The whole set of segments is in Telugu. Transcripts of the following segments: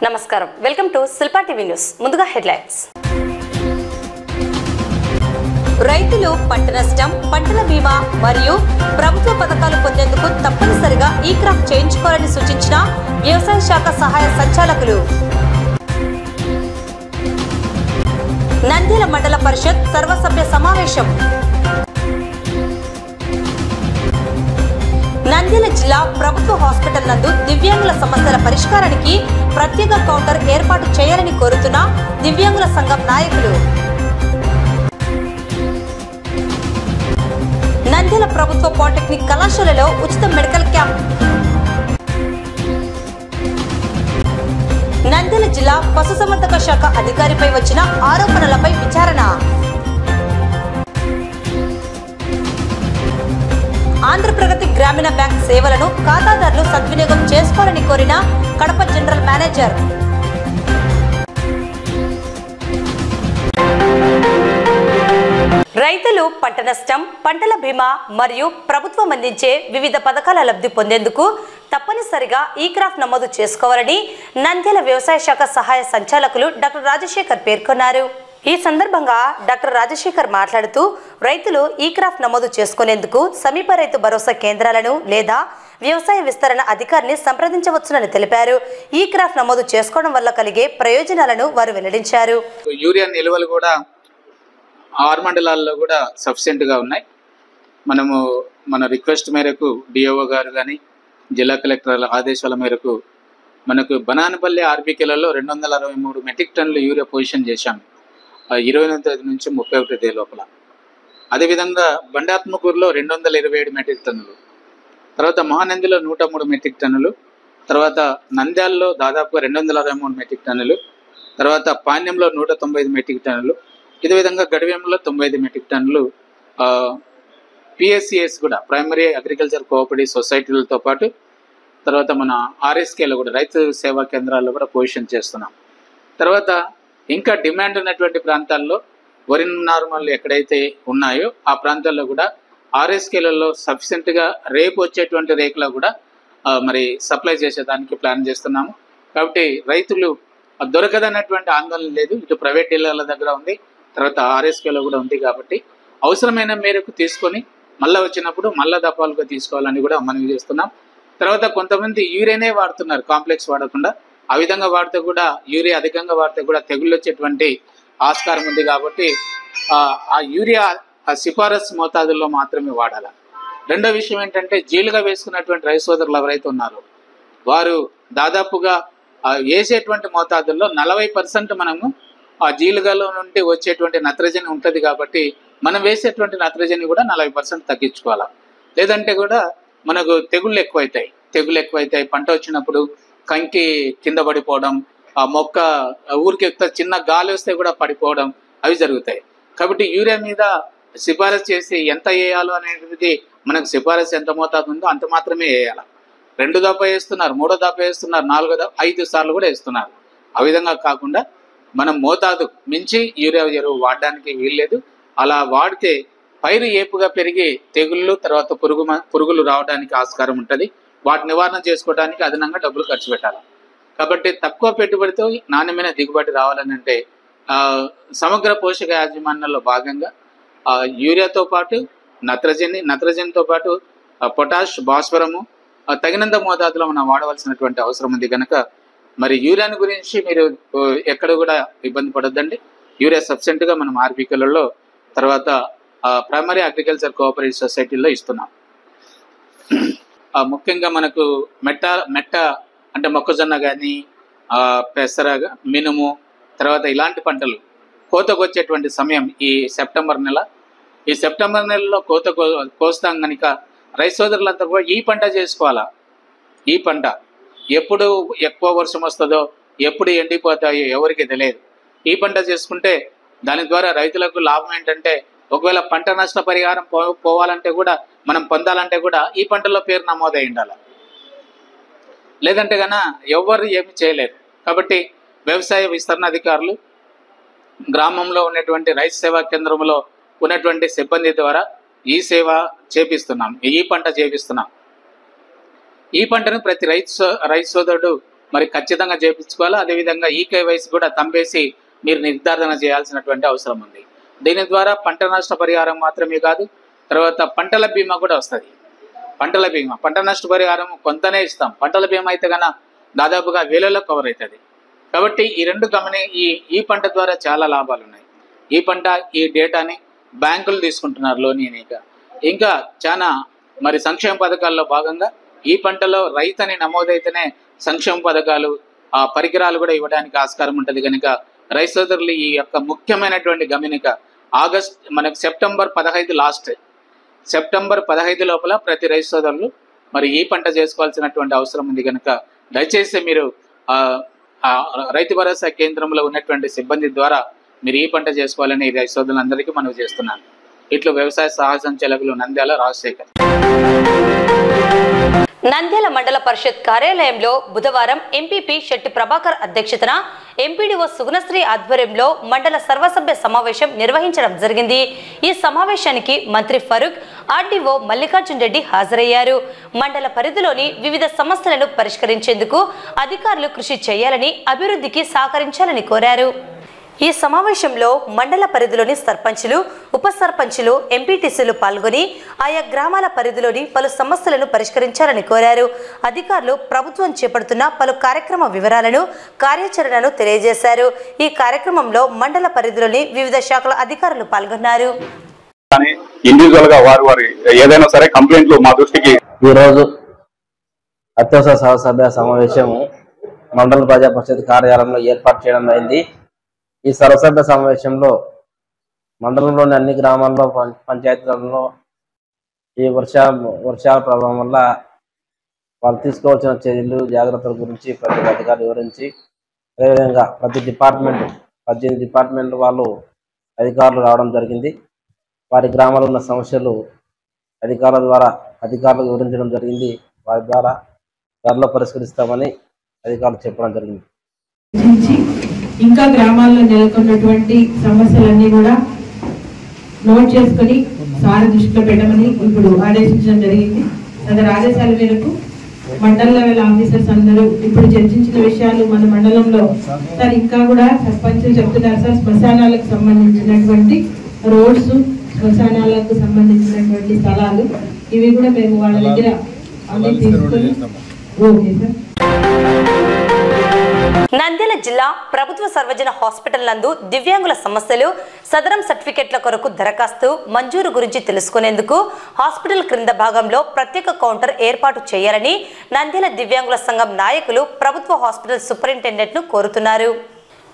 నమస్కారం, welcome to Shilpa TV news. ముందుగా హెడ్లైన్స్. రైతులు పంట నష్టం, పంటల బీమా మరియు ప్రభుత్వ పథకాలు పొందేందుకు తప్పనిసరిగా ఈ క్రాఫ్ట్ చేయించుకోవాలని సూచించిన వ్యవసాయ శాఖ సహాయ సంచాలకులు. నంద్యాల మండల పరిషత్ సర్వసభ్య సమావేశం. నంద్యాల జిల్లా ప్రభుత్వ హాస్పిటల్ నందు దివ్యాంగుల సమస్యల పరిష్కారానికి ప్రత్యేక కౌంటర్ ఏర్పాటు చేయాలని కోరుతున్న దివ్యాంగుల సంఘం నాయకులు. నంద్యాల ప్రభుత్వ పాలిటెక్నిక్ కళాశాలలో ఉచిత మెడికల్ క్యాంప్. నంద్యాల జిల్లా పశుసంవర్ధక శాఖ అధికారిపై వచ్చిన ఆరోపణలపై విచారణ. ఆంధ్రప్రగతి గ్రామీణ బ్యాంక్ సేవలను ఖాతాదారులు సద్వినియోగం చేసుకోవాలని కోరిన కడప జనరల్ మేనేజర్. రైతులు పంట నష్టం, పంటల బీమా మరియు ప్రభుత్వం అందించే వివిధ పథకాల లబ్ధి పొందేందుకు తప్పనిసరిగా ఈ క్రాఫ్ట్ నమోదు చేసుకోవాలని నంద్యాల వ్యవసాయ శాఖ సహాయ సంచాలకులు డాక్టర్ రాజశేఖర్ పేర్కొన్నారు. ఈ సందర్భంగా డాక్టర్ రాజశేఖర్ మాట్లాడుతూ రైతులు ఈ క్రాఫ్ట్ నమోదు చేసుకునేందుకు సమీప రైతు భరోసా కేంద్రాలను లేదా వ్యవసాయ విస్తరణ అధికారిని సంప్రదించవచ్చునని తెలిపారు. ఈ క్రాఫ్ట్ నమోదు చేసుకోవడం వల్ల కలిగే ప్రయోజనాలను వారు వెల్లడించారు. యూరియా నిల్వలు కూడా 6 మండలాల్లో కూడా సఫిషియెంట్ గా ఉన్నాయి. మన రిక్వెస్ట్ మేరకు డిఓ గారు కానీ జిల్లా కలెక్టర్ ఆదేశాల మేరకు మనకు బనానపల్లి ఆర్బీకేలలో 263 మెట్రిక్ టన్నులు యూరియా పొజిషన్ చేశాము 29వ తేదీ నుంచి 31వ తేదీ లోపల. అదేవిధంగా బండాత్మకూరులో 227 మెట్రిక్ టన్నులు, తర్వాత మహానందిలో 103 మెట్రిక్ టన్నులు, తర్వాత నంద్యాలలో దాదాపుగా 263 మెట్రిక్ టన్నులు, తర్వాత పాణ్యంలో 195 మెట్రిక్ టన్నులు, ఇదే విధంగా గడివేంలో 95 మెట్రిక్ టన్నులు పిఎస్సిఎస్ కూడా ప్రైమరీ అగ్రికల్చర్ కోఆపరేటివ్ సొసైటీలతో పాటు తర్వాత మన ఆర్ఎస్కేలో కూడా రైతు సేవా కేంద్రాల్లో కూడా పొజిషన్ చేస్తున్నాం. తర్వాత ఇంకా డిమాండ్ ఉన్నటువంటి ప్రాంతాల్లో వరి నార్మల్ ఎక్కడైతే ఉన్నాయో ఆ ప్రాంతాల్లో కూడా ఆర్ఎస్కేలలో సఫిషియెంట్గా రేపు వచ్చేటువంటి రేకులో కూడా మరి సప్లై చేసేదానికి ప్లాన్ చేస్తున్నాము. కాబట్టి రైతులు దొరకదన్నటువంటి ఆందోళన లేదు. ఇటు ప్రైవేట్ డీలర్ల దగ్గర ఉంది, తర్వాత ఆర్ఎస్కేలో కూడా ఉంది. కాబట్టి అవసరమైన మేరకు తీసుకొని మళ్ళీ వచ్చినప్పుడు మళ్ళా దఫాలుగా తీసుకోవాలని కూడా మనం చేస్తున్నాం. తర్వాత కొంతమంది యూరియానే వాడుతున్నారు, కాంప్లెక్స్ వాడకుండా. ఆ విధంగా వాడితే కూడా యూరియా అధికంగా వాడితే కూడా తెగుళ్ళు వచ్చేటువంటి ఆస్కారం ఉంది. కాబట్టి ఆ యూరియా సిఫారసు మోతాదుల్లో మాత్రమే వాడాలి. రెండో విషయం ఏంటంటే జీలుగా వేసుకున్నటువంటి రైతు సోదరులు ఎవరైతే ఉన్నారో వారు దాదాపుగా వేసేటువంటి మోతాదుల్లో 40% మనము ఆ జీలుగాలో నుండి వచ్చేటువంటి నత్రజని ఉంటుంది. కాబట్టి మనం వేసేటువంటి నత్రజని కూడా 40% తగ్గించుకోవాలి. లేదంటే కూడా మనకు తెగుళ్ళు ఎక్కువైతాయి. పంట వచ్చినప్పుడు కంకి కింద పడిపోవడం, ఆ మొక్క ఊరికి చిన్న గాలి వస్తే కూడా పడిపోవడం అవి జరుగుతాయి. కాబట్టి యూరియా మీద సిఫారసు చేసి ఎంత వేయాలో అనేది మనకు సిఫారసు ఎంత మోతాదు ఉందో అంత మాత్రమే వేయాలి. 2 దఫా వేస్తున్నారు, 3వ దఫా వేస్తున్నారు, 4వ దఫా 5 సార్లు కూడా వేస్తున్నారు. ఆ విధంగా కాకుండా మనం మోతాదు మించి యూరియా ఎరువు వాడడానికి వీల్లేదు. అలా వాడితే పైరు ఏపుగా పెరిగి తెగుళ్ళు తర్వాత పురుగులు రావడానికి ఆస్కారం ఉంటుంది. వాటి నివారణ చేసుకోవడానికి అదనంగా డబ్బులు ఖర్చు పెట్టాలి. కాబట్టి తక్కువ పెట్టుబడితో నాణ్యమైన దిగుబడి రావాలని అంటే సమగ్ర పోషక యాజమాన్యంలో భాగంగా యూరియాతో పాటు నత్రజనితో పాటు పొటాష్, భాస్వరము తగినంత మోతాదులో మనం వాడవలసినటువంటి అవసరం ఉంది. కనుక మరి యూరియాని గురించి మీరు ఎక్కడ కూడా ఇబ్బంది పడొద్దండి. యూరియా సఫిషియెంట్గా మనం ఆర్బీకేలలో తర్వాత ప్రైమరీ అగ్రికల్చర్ కోఆపరేటివ్ సొసైటీలో ఇస్తున్నాం. ముఖ్యంగా మనకు మెట్ట అంటే మొక్కజొన్న కానీ పెసర, మినుము తర్వాత ఇలాంటి పంటలు కోతకు వచ్చేటువంటి సమయం ఈ సెప్టెంబర్ నెల. ఈ సెప్టెంబర్ నెలలో కోస్తాం కనుక రైతు సోదరులంతా కూడా ఈ పంట చేసుకోవాలా. ఈ పంట ఎప్పుడు ఎక్కువ వర్షం వస్తుందో ఎప్పుడు ఎండిపోతాయో ఎవరికి తెలియదు. ఈ పంట చేసుకుంటే దాని ద్వారా రైతులకు లాభం ఏంటంటే ఒకవేళ పంట నష్ట పరిహారం పోవాలంటే కూడా మనం పొందాలంటే కూడా ఈ పంటలో పేరు నమోదై ఉండాలి. లేదంటే కన్నా ఎవరు ఏమి చేయలేరు. కాబట్టి వ్యవసాయ విస్తరణ అధికారులు గ్రామంలో ఉన్నటువంటి రైతు సేవా కేంద్రంలో ఉన్నటువంటి సిబ్బంది ద్వారా ఈ సేవ చేపిస్తున్నాం, ఈ పంట చేపిస్తున్నాం. ఈ పంటను ప్రతి రైతు సోదరుడు మరి ఖచ్చితంగా చేయించుకోవాలి. అదేవిధంగా ఈకేవైసీ కూడా తంబేసి మీరు నిర్ధారణ చేయాల్సినటువంటి అవసరం ఉంది. దీని ద్వారా పంట నష్ట పరిహారం మాత్రమే కాదు, తర్వాత పంటల బీమా కూడా వస్తుంది. పంట నష్ట పరిహారం కొంతనే ఇస్తాం, పంటల బీమా అయితే కన్నా దాదాపుగా వేలలో కవర్ అవుతుంది. కాబట్టి ఈ రెండు ఈ పంట ద్వారా చాలా లాభాలు ఉన్నాయి. ఈ పంట ఈ డేటాని బ్యాంకులు తీసుకుంటున్నారు లోన్. ఇంకా చాలా మరి సంక్షేమ పథకాల్లో భాగంగా ఈ పంటలో రైతని నమోదైతేనే సంక్షేమ పథకాలు ఆ పరికరాలు కూడా ఇవ్వడానికి ఆస్కారం ఉంటుంది. కనుక రైతు సోదరులు ఈ యొక్క ముఖ్యమైనటువంటి గమనిక మనకు సెప్టెంబర్ 15 లోపల ప్రతి రైతు సోదరులు మరి ఈ పంట చేసుకోవాల్సినటువంటి అవసరం ఉంది. కనుక దయచేసి మీరు రైతు భరోసా కేంద్రంలో ఉన్నటువంటి సిబ్బంది ద్వారా మీరు ఈ పంట చేసుకోవాలని రైతు సోదరులందరికీ మనవి చేస్తున్నాను. ఇట్లా వ్యవసాయ సహాయ సంచాలకులు నంద్యాల రాజశేఖర్. నంద్యాల మండల పరిషత్ కార్యాలయంలో బుధవారం ఎంపీపీ శెట్టి ప్రభాకర్ అధ్యక్షతన ఎంపీడీఓ సుగుణశ్రీ ఆధ్వర్యంలో మండల సర్వసభ్య సమావేశం నిర్వహించడం జరిగింది. ఈ సమావేశానికి మంత్రి ఫరూక్, ఆర్డీఓ మల్లికార్జున్ రెడ్డి హాజరయ్యారు. మండల పరిధిలోని వివిధ సమస్యలను పరిష్కరించేందుకు అధికారులు కృషి చేయాలని, అభివృద్ధికి సహకరించాలని కోరారు. ఈ సమావేశంలో మండల పరిధిలోని సర్పంచులు, ఉప సర్పంచులు, ఎంపీటీసీలు పాల్గొని ఆయా గ్రామాల పరిధిలోని పలు సమస్యలను పరిష్కరించాలని కోరారు. అధికారులు ప్రభుత్వం చేపడుతున్న పలు కార్యక్రమ వివరాలను, కార్యాచరణను తెలియజేశారు. ఈ కార్యక్రమంలో మండల పరిధిలోని వివిధ శాఖల అధికారులు పాల్గొన్నారు. ఇండివిజువల్ గా వారి ఏదైనా సరే కంప్లైంట్లు మా దృష్టికి ఈరోజు అత్యవసర సర్వసభ్య సమావేశం మండల ప్రజా పరిషత్ కార్యాలయంలో ఏర్పాటు చేయడం అయింది. ఈ సర్వసభ్య సమావేశంలో మండలంలోని అన్ని గ్రామాల్లో, పంచాయతీలలో ఈ వర్షాల ప్రభావం వల్ల వాళ్ళు తీసుకోవాల్సిన చర్యలు, జాగ్రత్తల గురించి ప్రతి అధికారులు వివరించి, అదేవిధంగా ప్రతి డిపార్ట్మెంట్ 18 డిపార్ట్మెంట్ వాళ్ళు అధికారులు రావడం జరిగింది. వారి గ్రామాల్లో ఉన్న సమస్యలు అధికారులకు వివరించడం జరిగింది. వారి ద్వారా త్వరలో పరిష్కరిస్తామని అధికారులు చెప్పడం జరిగింది. ఇంకా గ్రామాల్లో నెలకొన్నటువంటి సమస్యలన్నీ కూడా నోట్ చేసుకుని సార్ దృష్టిలో పెట్టమని ఇప్పుడు ఆదేశించడం జరిగింది. తదర్ ఆదేశాల మేరకు మండల లెవెల్ ఆఫీసర్స్ అందరూ ఇప్పుడు చర్చించిన విషయాలు మన మండలంలో సార్ ఇంకా కూడా సర్పంచులు చెప్తున్నారు సార్, శ్మశానాలకు సంబంధించినటువంటి రోడ్స్, శ్మశానాలకు సంబంధించినటువంటి స్థలాలు ఇవి కూడా మేము వాళ్ళ దగ్గర అన్ని తీసుకొని ఓకే సార్. నంద్యాల జిల్లా ప్రభుత్వ సర్వజన హాస్పిటల్ నందు దివ్యాంగుల సమస్యలు, సదరం సర్టిఫికెట్ల కొరకు దరఖాస్తు మంజూరు గురించి తెలుసుకునేందుకు హాస్పిటల్ క్రింద భాగంలో ప్రత్యేక కౌంటర్ ఏర్పాటు చేయాలని నంద్యాల దివ్యాంగుల సంఘం నాయకులు ప్రభుత్వ హాస్పిటల్ సూపరింటెండెంట్ను కోరుతున్నారు.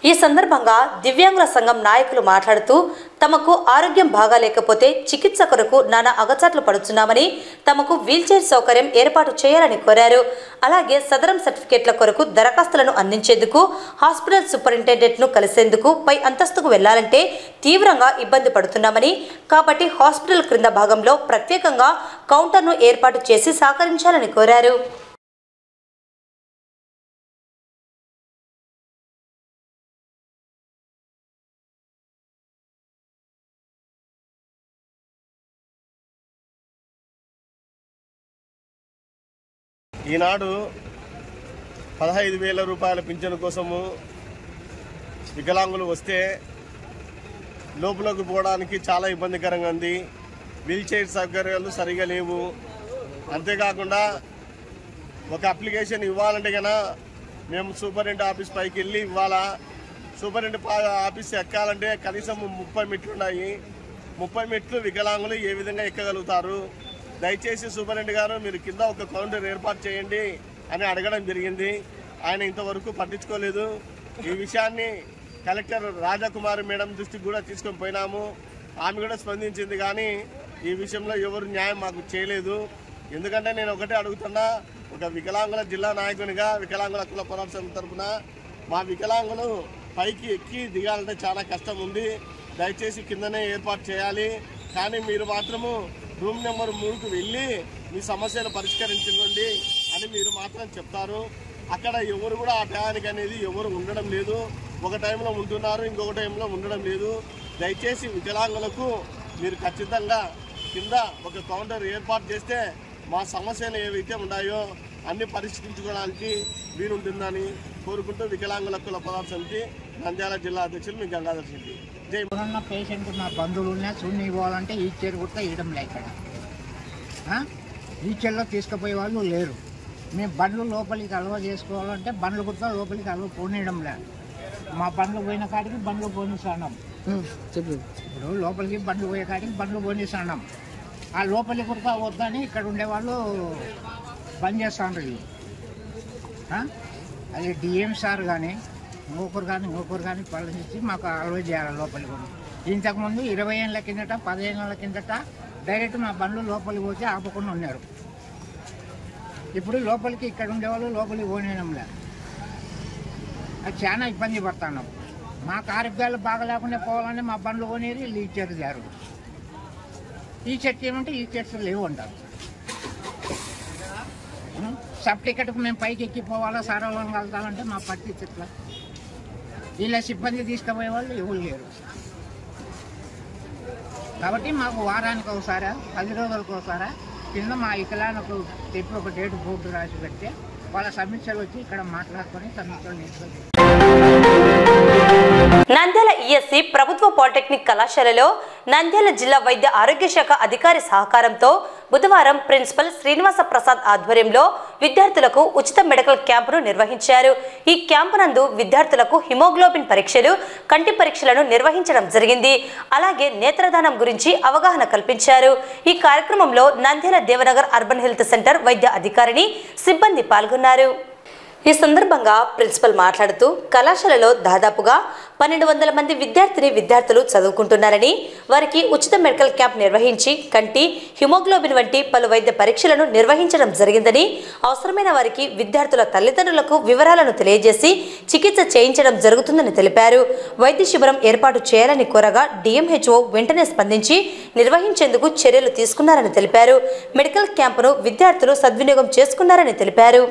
ఈ సందర్భంగా దివ్యాంగుల సంఘం నాయకులు మాట్లాడుతూ తమకు ఆరోగ్యం బాగాలేకపోతే చికిత్స కొరకు నానా అగచాట్లు పడుతున్నామని, తమకు వీల్చైర్ సౌకర్యం ఏర్పాటు చేయాలని కోరారు. అలాగే సదరం సర్టిఫికెట్ల కొరకు దరఖాస్తులను అందించేందుకు హాస్పిటల్ సూపరింటెండెంట్ను కలిసేందుకు పై అంతస్తుకు వెళ్లాలంటే తీవ్రంగా ఇబ్బంది పడుతున్నామని, కాబట్టి హాస్పిటల్ క్రింద భాగంలో ప్రత్యేకంగా కౌంటర్ను ఏర్పాటు చేసి సహకరించాలని కోరారు. ఈనాడు 15,000 రూపాయల పింఛను కోసము వికలాంగులు వస్తే లోపలికి పోవడానికి చాలా ఇబ్బందికరంగా ఉంది. వీల్ చైర్ సౌకర్యాలు సరిగా లేవు. అంతేకాకుండా ఒక అప్లికేషన్ ఇవ్వాలంటే కన్నా మేము సూపరింటెండెంట్ ఆఫీస్ పైకి వెళ్ళి ఇవ్వాలా. సూపరింటెండెంట్ ఆఫీస్ ఎక్కాలంటే కనీసం 30 మెట్లు ఉన్నాయి. 30 మెట్లు వికలాంగులు ఏ విధంగా ఎక్కగలుగుతారు? దయచేసి సూపరింటెండెంట్ గారు మీరు కింద ఒక కౌంటర్ ఏర్పాటు చేయండి అని అడగడం జరిగింది. ఆయన ఇంతవరకు పట్టించుకోలేదు. ఈ విషయాన్ని కలెక్టర్ రాజకుమారి మేడం దృష్టికి కూడా తీసుకొని పోయినాము. ఆమె కూడా స్పందించింది, కానీ ఈ విషయంలో ఎవరు న్యాయం మాకు చేయలేదు. ఎందుకంటే నేను ఒకటే అడుగుతున్నా, ఒక వికలాంగుల జిల్లా నాయకునిగా వికలాంగుల హక్కుల పోరాట సమితి తరఫున మా వికలాంగులు పైకి ఎక్కి దిగాలంటే చాలా కష్టం ఉంది. దయచేసి కిందనే ఏర్పాటు చేయాలి. కానీ మీరు మాత్రము రూమ్ నెంబర్ 3కు వెళ్ళి మీ సమస్యను పరిష్కరించుకోండి అని మీరు మాత్రం చెప్తారు. అక్కడ ఎవరు కూడా ఆ టయానికి అనేది ఎవరు ఉండడం లేదు. ఒక టైంలో ఉంటున్నారు, ఇంకొక టైంలో ఉండడం లేదు. దయచేసి వికలాంగులకు మీరు ఖచ్చితంగా కింద ఒక కౌంటర్ ఏర్పాటు చేస్తే మా సమస్యలు ఏవైతే ఉన్నాయో అన్ని పరిష్కరించుకోవడానికి వీలుంటుందని కోరుకుంటూ వికలాంగుల హక్కుల పోరాట సమితి నంద్యాల జిల్లా అధ్యక్షులు మీ గంగాధర్ రెడ్డి. జై ఎవరన్నా పేషెంట్ నా బంధువులు ఉన్నా చూడని పోవాలంటే ఈ చీర కూడా ఇవ్వడం లేక ఈ చీరలో తీసుకుపోయే వాళ్ళు లేరు. మేము బండ్లు లోపలికి అలవ చేసుకోవాలంటే బండ్లు కూడా లోపలికి అలవ పోనీయడం లేదు. మా బండ్లు పోయిన కాడికి బండ్లు పోనిస్తాం. ఇప్పుడు లోపలికి బండ్లు పోయే కాడికి బండ్లు పోనిస్తాం. ఆ లోపలికి కూడా వద్దని ఇక్కడ ఉండేవాళ్ళు బంద్ చేస్తాను. అది డిఎం సార్ కానీ ఇంకొకరు కానీ పళ్ళనిచ్చి మాకు అలవ చేయాలి లోపలికి కూడా. ఇంతకుముందు 20 ఏళ్ళ కిందట 15 ఏళ్ళ కిందట డైరెక్ట్ మా బండ్లు లోపలికి పోతే ఆపకుండా ఉన్నారు. ఇప్పుడు లోపలికి ఇక్కడ ఉండేవాళ్ళు లోపలికి పోనీయడం లేదు. అది చాలా ఇబ్బంది పడుతున్నాం. మా ఆరోగ్యాలు బాగా లేకుండా పోవాలంటే మా బండ్లు కొనేది వీళ్ళు ఇచ్చారు జారు. ఈ చెట్టు ఏమంటే ఈ చెట్లు లేవు అంటారు. సబ్ టికెట్కు మేము పైకి ఎక్కిపోవాలా సారవలం కలుతామంటే మా పట్టి చెట్ల వీళ్ళ సిబ్బంది తీసుకుపోయే వాళ్ళు ఎవరు లేరు. కాబట్టి మాకు వారానికి ఒకసారా 10 రోజులకు ఒకసారా కింద మా వికలాంగులకు చెప్పి ఒక డేట్ బోర్డు రాసి పెడితే వాళ్ళ సమీక్షలు వచ్చి ఇక్కడ మాట్లాడుకొని సమీక్షలు నేర్చుకొని. నంద్యాల ఈఎస్సీ ప్రభుత్వ పాలిటెక్నిక్ కళాశాలలో నంద్యాల జిల్లా వైద్య ఆరోగ్య శాఖ అధికారి సహకారంతో బుధవారం ప్రిన్సిపల్ శ్రీనివాస ప్రసాద్ ఆధ్వర్యంలో విద్యార్థులకు ఉచిత మెడికల్ క్యాంపును నిర్వహించారు. ఈ క్యాంపు నందు విద్యార్థులకు హిమోగ్లోబిన్ పరీక్షలు, కంటి పరీక్షలను నిర్వహించడం జరిగింది. అలాగే నేత్రదానం గురించి అవగాహన కల్పించారు. ఈ కార్యక్రమంలో Nandyal Devanagar urban health centre వైద్య అధికారిని, సిబ్బంది పాల్గొన్నారు. ఈ సందర్భంగా ప్రిన్సిపల్ మాట్లాడుతూ కళాశాలలో దాదాపుగా 1200 మంది విద్యార్థులు చదువుకుంటున్నారని, వారికి ఉచిత మెడికల్ క్యాంప్ నిర్వహించి కంటి, హిమోగ్లోబిన్ వంటి పలు వైద్య పరీక్షలను నిర్వహించడం జరిగిందని, అవసరమైన వారికి విద్యార్థుల తల్లిదండ్రులకు వివరాలను తెలియజేసి చికిత్స చేయించడం జరుగుతుందని తెలిపారు. వైద్య శిబిరం ఏర్పాటు చేయాలని కోరగా డిఎంహెచ్ఓ వెంటనే స్పందించి నిర్వహించేందుకు చర్యలు తీసుకున్నారని తెలిపారు. మెడికల్ క్యాంపును విద్యార్థులు సద్వినియోగం చేసుకున్నారని తెలిపారు.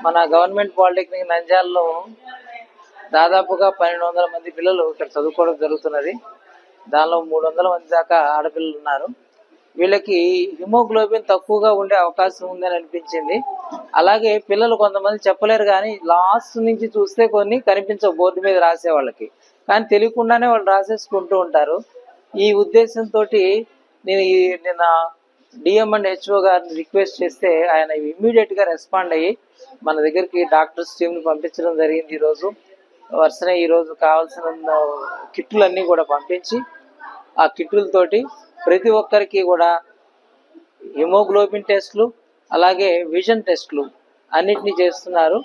మన గవర్నమెంట్ పాలిటెక్నిక్ నంద్యాలలో దాదాపుగా 1200 మంది పిల్లలు ఇక్కడ చదువుకోవడం జరుగుతున్నది. దానిలో 300 మంది దాకా ఆడపిల్లలు ఉన్నారు. వీళ్ళకి హిమోగ్లోబిన్ తక్కువగా ఉండే అవకాశం ఉందని అనిపించింది. అలాగే పిల్లలు కొంతమంది చెప్పలేరు, కానీ లాస్ట్ నుంచి చూస్తే కొన్ని కనిపించవు బోర్డు మీద రాసే వాళ్ళకి, కానీ తెలియకుండానే వాళ్ళు రాసేసుకుంటూ ఉంటారు. ఈ ఉద్దేశంతో నేను నిన్న డిఎం అండ్ హెచ్ఓ గారిని రిక్వెస్ట్ చేస్తే ఆయన ఇమ్మీడియట్గా రెస్పాండ్ అయ్యి మన దగ్గరికి డాక్టర్స్ టీమ్ని పంపించడం జరిగింది. ఈరోజు వరుసనే ఈరోజు కావాల్సిన కిట్లన్నీ కూడా పంపించి ఆ కిట్లతోటి ప్రతి ఒక్కరికి కూడా హిమోగ్లోబిన్ టెస్ట్లు, అలాగే విజన్ టెస్ట్లు అన్నిటినీ చేస్తున్నారు.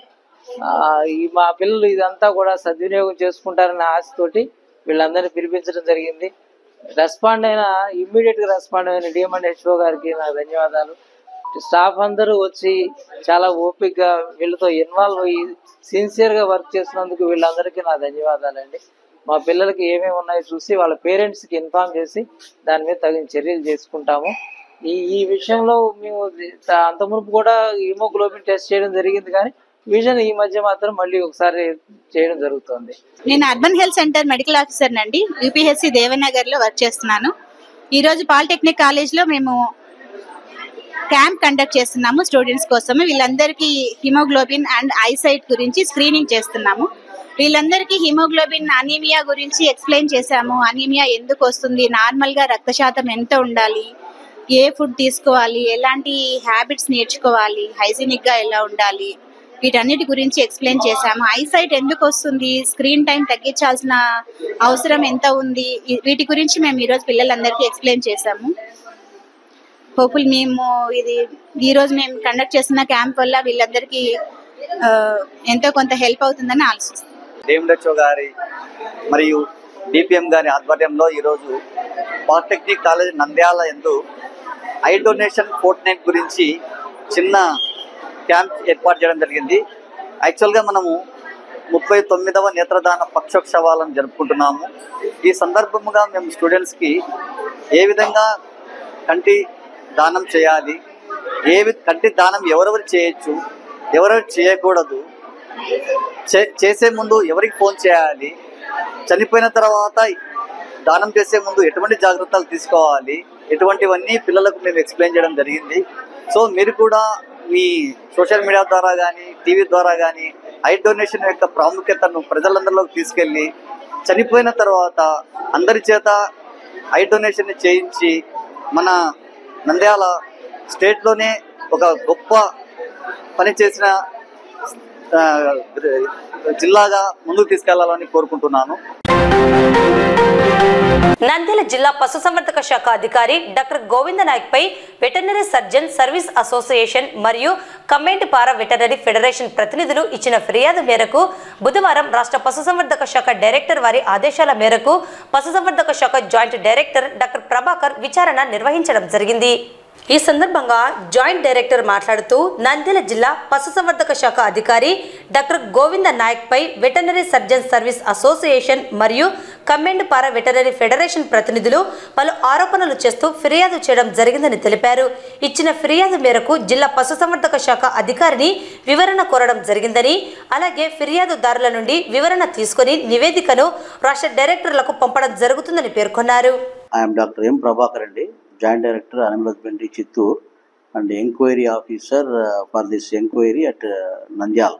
మా పిల్లలు ఇదంతా కూడా సద్వినియోగం చేసుకుంటారన్న ఆశతోటి వీళ్ళందరినీ పిలిపించడం జరిగింది. ఇమ్మీడియట్గా రెస్పాండ్ అయిన డిఎం అండ్ హెచ్ఓ గారికి నా ధన్యవాదాలు. స్టాఫ్ అందరూ వచ్చి చాలా ఓపికగా వీళ్ళతో ఇన్వాల్వ్ అయ్యి సిన్సియర్గా వర్క్ చేసినందుకు వీళ్ళందరికీ నా ధన్యవాదాలండి. మా పిల్లలకి ఏమేమి ఉన్నాయో చూసి వాళ్ళ పేరెంట్స్కి ఇన్ఫార్మ్ చేసి దాని మీద తగిన చర్యలు చేసుకుంటాము. ఈ విషయంలో మేము అంతమునుపు కూడా హిమోగ్లోబిన్ టెస్ట్ చేయడం జరిగింది, కానీ విజన్ ఈ మధ్య మాత్రం మళ్ళీ ఒకసారి చేయడం జరుగుతుంది. నేను urban health centre medical officer నండి, యూపీహెచ్సి దేవనగర్ లో వర్క్ చేస్తున్నాను. ఈ రోజు పాలిటెక్నిక్ కాలేజ్ లో మేము క్యాంప్ కండక్ట్ చేస్తున్నాము స్టూడెంట్స్ కోసం. వీళ్ళందరికీ హిమోగ్లోబిన్ అండ్ ఐసైట్ గురించి స్క్రీనింగ్ చేస్తున్నాము. వీళ్ళందరికీ హిమోగ్లోబిన్ అనీమియా గురించి ఎక్స్ప్లెయిన్ చేశాము. అనీమియా ఎందుకు వస్తుంది, నార్మల్ గా రక్త శాతం ఎంత ఉండాలి, ఏ ఫుడ్ తీసుకోవాలి, ఎలాంటి హ్యాబిట్స్ నేర్చుకోవాలి, హైజీనిక్ గా ఎలా ఉండాలి, వీటన్నిటి గురించి ఎక్స్ప్లెయిన్ చేశాము. ఐసైట్ ఎందుకు వస్తుంది, స్క్రీన్ టైం తగ్గించాల్సిన అవసరం ఎంత ఉంది, వీటి గురించి మేము ఈరోజు పిల్లలందరికీ ఎక్స్ప్లెయిన్ చేశాము. హోప్ఫుల్ మేము ఈరోజు మేము కండక్ట్ చేస్తున్న క్యాంప్ వల్ల వీళ్ళందరికీ ఎంతో కొంత హెల్ప్ అవుతుందని ఆలోచిస్తున్నాం. డిఎంహెచ్ఓ గారి మరియు డిపిఎం గారి ఆధ్వర్యంలో ఈరోజు పాలిటెక్నిక్ కాలేజ్ నంద్యాల యందు ఐ డొనేషన్ ఫోర్ట్ నైట్ గురించి చిన్న క్యాంప్ ఏర్పాటు చేయడం జరిగింది. యాక్చువల్గా మనము 39వ నేత్రదాన పక్షోత్సవాలను జరుపుకుంటున్నాము. ఈ సందర్భంగా మేము స్టూడెంట్స్కి ఏ విధంగా కంటి దానం చేయాలి, కంటి దానం ఎవరెవరు చేయొచ్చు, ఎవరెవరు చేయకూడదు, చేసే ముందు ఎవరికి ఫోన్ చేయాలి, చనిపోయిన తర్వాత దానం చేసే ముందు ఎటువంటి జాగ్రత్తలు తీసుకోవాలి, ఎటువంటివన్నీ పిల్లలకు మేము ఎక్స్ప్లెయిన్ చేయడం జరిగింది. సో మీరు కూడా మీ సోషల్ మీడియా ద్వారా కానీ టీవీ ద్వారా కానీ ఐ డొనేషన్ యొక్క ప్రాముఖ్యతను ప్రజలందరిలోకి తీసుకెళ్ళి చనిపోయిన తర్వాత అందరి చేత ఐ డొనేషన్ చేయించి మన నంద్యాల స్టేట్లోనే ఒక గొప్ప పని చేసిన జిల్లాగా ముందుకు తీసుకెళ్లాలని కోరుకుంటున్నాను. నంద్యాల జిల్లా పశుసంవర్ధక శాఖ అధికారి డాక్టర్ గోవింద నాయక్ పై వెటర్నరీ సర్జన్ సర్వీస్ అసోసియేషన్ మరియు కంబైన్డ్ పారా వెటర్నరీ ఫెడరేషన్ ప్రతినిధులు ఇచ్చిన ఫిర్యాదు మేరకు బుధవారం రాష్ట్ర పశుసంవర్ధక శాఖ డైరెక్టర్ వారి ఆదేశాల మేరకు పశుసంవర్ధక శాఖ జాయింట్ డైరెక్టర్ డాక్టర్ ప్రభాకర్ విచారణ నిర్వహించడం జరిగింది. ఈ సందర్భంగా జాయింట్ డైరెక్టర్ మాట్లాడుతూ నంద్యాల జిల్లా పశుసంవర్ధక శాఖ అధికారి డాక్టర్ గోవింద నాయక్ పై వెటర్నరీ సర్జన్ సర్వీస్ అసోసియేషన్ మరియు కంబైన్డ్ పారా వెటర్నరీ ఫెడరేషన్ ప్రతినిధులు పలు ఆరోపణలు చేస్తూ ఫిర్యాదు చేయడం జరిగిందని తెలిపారు. ఇచ్చిన ఫిర్యాదు మేరకు జిల్లా పశుసంవర్ధక శాఖ అధికారిని వివరణ కోరడం జరిగిందని, అలాగే ఫిర్యాదుదారుల నుండి వివరణ తీసుకుని నివేదికను రాష్ట్ర డైరెక్టర్లకు పంపడం జరుగుతుందని పేర్కొన్నారు. డాక్టర్ ఎం ప్రభాకర్ అండి, joint director animal husbandry Chittoor and enquiry officer for this enquiry at Nandyal.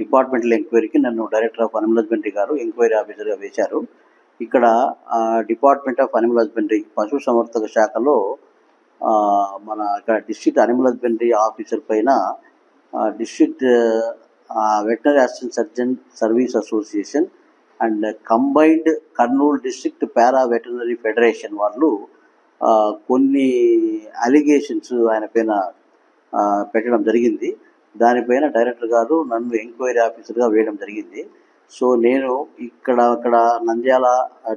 Departmental ఎంక్వైరీకి నన్ను డైరెక్టర్ ఆఫ్ అనిమల్ హస్బెండరీ గారు ఎంక్వైరీ ఆఫీసర్గా వేశారు. ఇక్కడ డిపార్ట్మెంట్ ఆఫ్ అనిమల్ హస్బెండరీ పశు సంవర్ధక శాఖలో మన ఇక్కడ డిస్ట్రిక్ట్ అనిమల్ హస్బెండరీ ఆఫీసర్ పైన district veterinary assistant surgeon service association and combined Kurnool district para veterinary federation వాళ్ళు కొన్ని అలిగేషన్స్ ఆయన పైన పెట్టడం జరిగింది. దానిపైన డైరెక్టర్ గారు నన్ను ఎంక్వైరీ ఆఫీసర్గా వేయడం జరిగింది. సో నేను అక్కడ Nandyal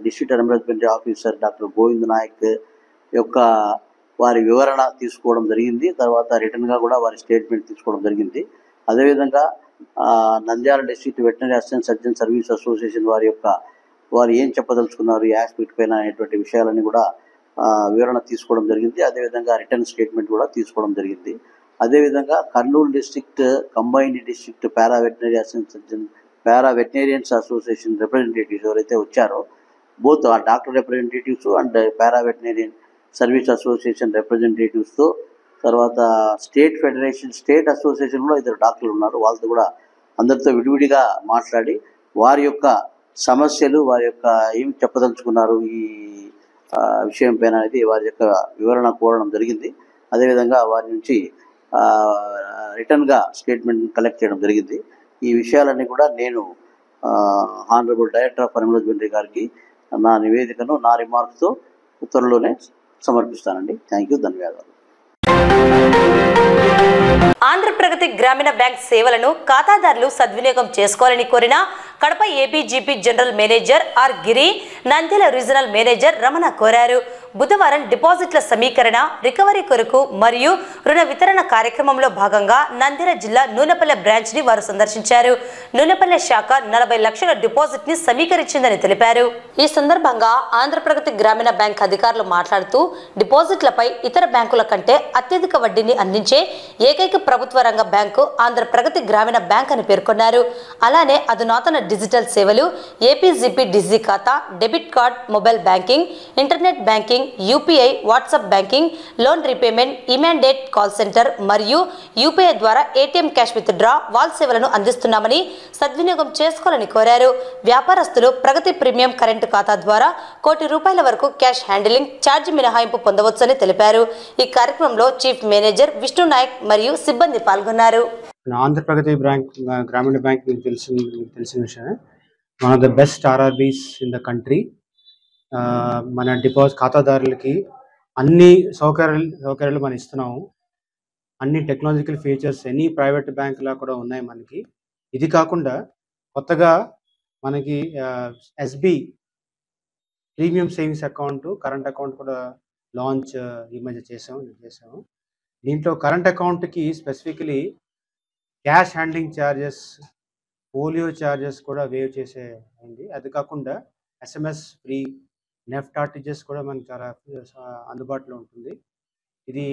district animal husbandry officer doctor Govind Naik యొక్క వారి వివరణ తీసుకోవడం జరిగింది. తర్వాత రిటర్న్గా కూడా వారి స్టేట్మెంట్ తీసుకోవడం జరిగింది. అదేవిధంగా Nandyal district veterinary assistant surgeon service association వారు ఏం చెప్పదలుచుకున్నారు ఈ యాస్పెక్ట్ పైన అనేటువంటి విషయాలన్నీ కూడా వివరణ తీసుకోవడం జరిగింది. అదేవిధంగా రిటర్న్ స్టేట్మెంట్ కూడా తీసుకోవడం జరిగింది. అదేవిధంగా Kurnool district combined district para veterinary assistant surgeon para veterinarians association representatives ఎవరైతే వచ్చారో బోత్ ఆ doctor representatives and para veterinarian service association రిప్రజెంటేటివ్స్తో తర్వాత స్టేట్ అసోసియేషన్లో 2 డాక్టర్లు ఉన్నారు. వాళ్ళతో కూడా అందరితో విడివిడిగా మాట్లాడి వారి యొక్క సమస్యలు వారి యొక్క ఏం చెప్పదలుచుకున్నారు ఈ విషయం పైన అనేది వారి యొక్క వివరణ కోరడం జరిగింది. అదేవిధంగా వారి నుంచి రిటర్న్గా స్టేట్మెంట్ కలెక్ట్ చేయడం జరిగింది. ఈ విషయాలన్నీ కూడా నేను honourable director of animal husbandry గారికి నా నివేదికను నా రిమార్క్స్తో త్వరలోనే సమర్పిస్తానండి. థ్యాంక్ యూ, ధన్యవాదాలు. ఆంధ్రప్రగతి గ్రామీణ బ్యాంక్ సేవలను ఖాతాదారులు సద్వినియోగం చేసుకోవాలని కోరిన Kadapa APGP general manager R Giri, Nandyal regional manager Ramana కోరారు. బుధవారం డిపాజిట్ల సమీకరణ, రికవరీ కొరకు మరియు రుణ వితరణ కార్యక్రమంలో భాగంగా నంద్యాల జిల్లా నూనెపల్లె బ్రాంచ్ ని వారు సందర్శించారు. నూనెపల్లె శాఖ 40 లక్షల డిపాజిట్ ని సమీకరించిందని తెలిపారు. ఈ సందర్భంగా ఆంధ్రప్రగతి గ్రామీణ బ్యాంక్ అధికారులు మాట్లాడుతూ డిపాజిట్లపై ఇతర బ్యాంకుల కంటే అత్యధిక వడ్డీని అందించే ఏకైక ప్రభుత్వ రంగ బ్యాంకు ఆంధ్రప్రగతి గ్రామీణ బ్యాంక్ అని పేర్కొన్నారు. అలానే అధునాతన డిజిటల్ సేవలు, ఏపీజీపీ డిజీ ఖాతా, debit card, mobile banking, internet banking, UPI, WhatsApp banking, loan repayment, e mandate call centre మరియు యూపీఐ ద్వారా ఏటీఎం క్యాష్ విత్ డ్రా, వాల్ సేవలను అందిస్తున్నామని సద్వినియోగం చేసుకోవాలని కోరారు. వ్యాపారస్తులు ప్రగతి ప్రీమియం కరెంటు ఖాతా ద్వారా ₹1,00,00,000 వరకు క్యాష్ హ్యాండిలింగ్ ఛార్జ్ మినహాయింపు పొందవచ్చని తెలిపారు. ఈ కార్యక్రమంలో చీఫ్ మేనేజర్ విష్ణు నాయక్ మరియు సిబ్బంది పాల్గొన్నారు. ఆంధ్రప్రగతి గ్రామీణ బ్యాంక్ మీకు తెలిసిన విషయమే. One of the best RRBs in the country. మన డిపాజిట్ ఖాతాదారులకి అన్ని సౌకర్యాలు మనం ఇస్తున్నాము. అన్ని టెక్నాలజికల్ ఫీచర్స్ ఎనీ ప్రైవేట్ బ్యాంకులా కూడా ఉన్నాయి మనకి. ఇది కాకుండా కొత్తగా మనకి SB premium savings account, current account కూడా లాంచ్ ఈ మధ్య చేసాము. దీంట్లో కరెంట్ అకౌంట్కి specifically cash handling charges, polio charges కూడా వేవ్ చేసేయండి. అది కాకుండా ఎస్ఎంఎస్ ఫ్రీ, నెఫ్ట్ ఆర్టీజీఎస్ కూడా మనకి చాలా అందుబాటులో ఉంటుంది. ఇది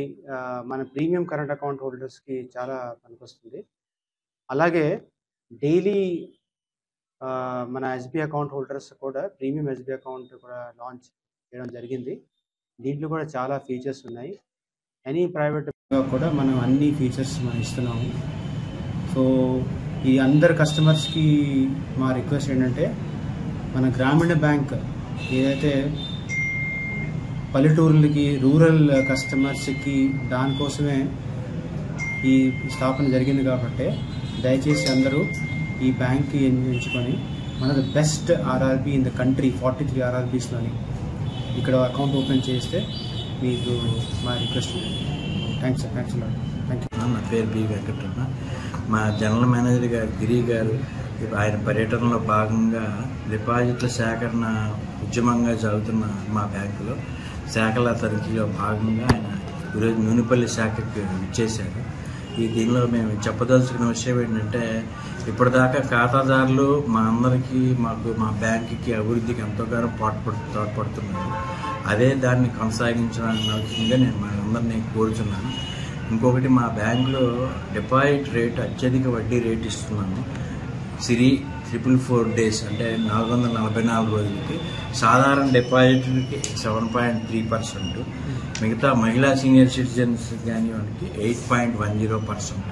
మన ప్రీమియం కరెంట్ అకౌంట్ హోల్డర్స్కి చాలా పనికొస్తుంది. అలాగే డైలీ మన ఎస్బీఐ అకౌంట్ హోల్డర్స్ కూడా ప్రీమియం ఎస్బీఐ అకౌంట్ కూడా లాంచ్ చేయడం జరిగింది. దీంట్లో కూడా చాలా ఫీచర్స్ ఉన్నాయి. ఎనీ ప్రైవేట్ కూడా మనం అన్ని ఫీచర్స్ మనం ఇస్తున్నాము. సో ఈ అందరు కస్టమర్స్కి మా రిక్వెస్ట్ ఏంటంటే, మన గ్రామీణ బ్యాంక్ ఏదైతే పల్లెటూరులకి రూరల్ కస్టమర్స్కి దానికోసమే ఈ స్థాపన జరిగింది కాబట్టి దయచేసి అందరూ ఈ బ్యాంక్కి ఎంచుకొని మనది best RRB in the country 43 ఆర్ఆర్బీస్లోని ఇక్కడ అకౌంట్ ఓపెన్ చేస్తే మీకు మా request. Thanks sir. Thanks lot. Thank you. నా పేరు బి వెంకటరమణ. మా జనరల్ మేనేజర్ గారు గిరి గారు ఆయన పర్యటనలో భాగంగా డిపాజిట్ల సేకరణ ఉద్యమంగా జరుగుతున్న మా బ్యాంకులో శాఖల తనిఖీలో భాగంగా ఆయన ఈరోజు నూనెపల్లి శాఖకి ఇచ్చేశారు. దీనిలో మేము చెప్పదలుచుకున్న విషయం ఏంటంటే, ఇప్పటిదాకా ఖాతాదారులు మా అందరికీ మా బ్యాంకుకి అభివృద్ధికి ఎంతోగానో తోడ్పడుతున్నారు. అదే దాన్ని కొనసాగించడానికి నేను మనందరినీ కోరుచున్నాను. ఇంకొకటి, మా బ్యాంకులో డిపాజిట్ రేట్ అత్యధిక వడ్డీ రేట్ ఇస్తున్నాము. 444 days అంటే 444 రోజులకి. సాధారణ డిపాజిట్కి 7.3%, మిగతా మహిళా సీనియర్ సిటిజన్స్ కానీ వాళ్ళకి 8.10%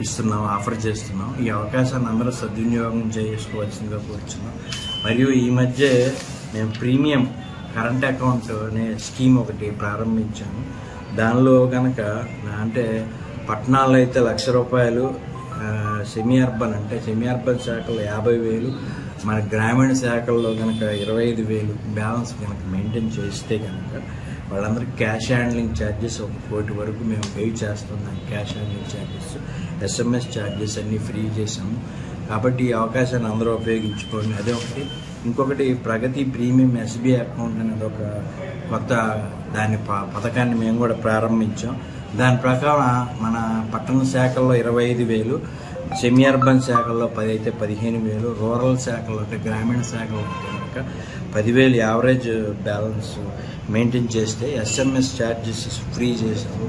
ఇస్తున్నాం, ఆఫర్ చేస్తున్నాం. ఈ అవకాశాన్ని అందరూ సద్వినియోగం చేసుకోవాల్సిందిగా కోరుచున్నాం. మరియు ఈ మధ్య మేము ప్రీమియం కరెంట్ అకౌంట్ అనే స్కీమ్ ఒకటి ప్రారంభించాము. దానిలో కనుక అంటే పట్టణాల్లో అయితే ₹1,00,000, సెమీ అర్బన్ అంటే సెమీ అర్బన్ శాఖలో 50,000, మన గ్రామీణ శాఖల్లో కనుక 25,000 బ్యాలెన్స్ కనుక మెయింటైన్ చేస్తే కనుక వాళ్ళందరికీ క్యాష్ హ్యాండ్లింగ్ ఛార్జెస్ 1 కోటి వరకు మేము పే చేస్తున్నాం. Cash handling charges, SMS charges అన్నీ ఫ్రీ చేసాము. కాబట్టి ఈ అవకాశాన్ని అందరూ ఉపయోగించుకోండి. అదే ఒకటి. ఇంకొకటి, ప్రగతి ప్రీమియం SBI అకౌంట్ అనేది ఒక కొత్త పథకాన్ని మేము కూడా ప్రారంభించాం. దాని ప్రకారం మన పట్టణ శాఖల్లో 25,000, సెమీ అర్బన్ శాఖల్లో 15,000, రూరల్ శాఖల్లో అంటే గ్రామీణ శాఖలో కనుక 10,000 యావరేజ్ బ్యాలెన్స్ మెయింటైన్ చేస్తే SMS ఛార్జెస్ ఫ్రీ చేసాము.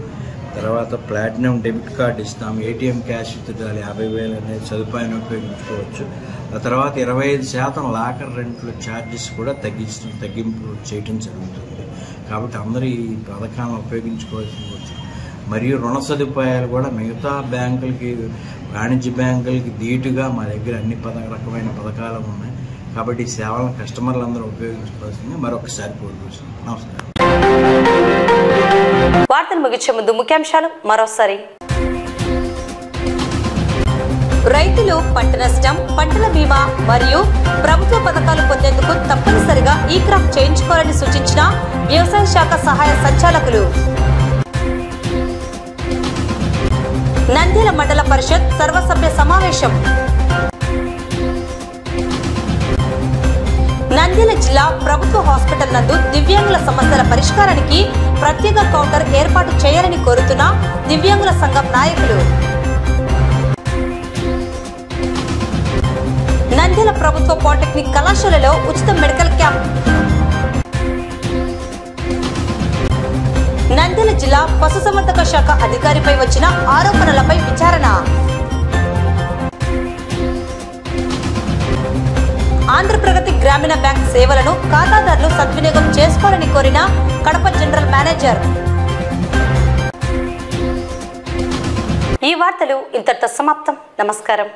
తర్వాత ప్లాటినం డెబిట్ కార్డు ఇస్తాము. ATM క్యాష్ విత్డ్రాల్ 50,000 అనేది సదుపాయాన్ని ఉపయోగించుకోవచ్చు. ఆ తర్వాత 25% లాకర్ రెంట్ల ఛార్జెస్ కూడా తగ్గింపు చేయడం జరుగుతుంది. కాబట్టి అందరూ ఈ పథకాలను ఉపయోగించుకోవాల్సి వచ్చు. మరియు రుణ సదుపాయాలు కూడా మిగతా బ్యాంకులకి, వాణిజ్య బ్యాంకులకి ధీటుగా మా దగ్గర అన్ని రకమైన పథకాలు ఉన్నాయి. కాబట్టి ఈ సేవలను కస్టమర్లందరూ ఉపయోగించుకోవాల్సింది మరొకసారి కోరుకుంటున్నాను. నమస్కారం. వార్తలు ముగించే ముందు ముఖ్యాంశాలు మరోసారి. రైతులు పంట నష్టం, పంటల బీమా మరియు ప్రభుత్వ పథకాలు పొందేందుకు తప్పనిసరిగా ఈ క్రాప్ చేయించుకోవాలని సూచించిన వ్యవసాయ శాఖ సహాయ సంచాలకులు. నంద్యాల మండల పరిషత్ సర్వసభ్య సమావేశం. నంద్యాల జిల్లా ప్రభుత్వ హాస్పిటల్ నందు దివ్యాంగుల సమస్యల పరిష్కారానికి ప్రత్యేక కౌంటర్ ఏర్పాటు చేయాలని కోరుతున్న దివ్యాంగుల సంఘం నాయకులు. నంద్యాల ప్రభుత్వ పాలిటెక్నిక్ కళాశాలలో ఉచిత మెడికల్ క్యాంప్. నంద్యాల జిల్లా పశుసంవర్ధక శాఖ అధికారిపై వచ్చిన ఆరోపణలపై విచారణ. ఆంధ్రప్రగతి గ్రామీణ బ్యాంక్ సేవలను ఖాతాదారులు సద్వినియోగం చేసుకోవాలని కోరిన కడప జనరల్ మేనేజర్. ఈ వార్తలు ఇంతటితో సమాప్తం. నమస్కారం.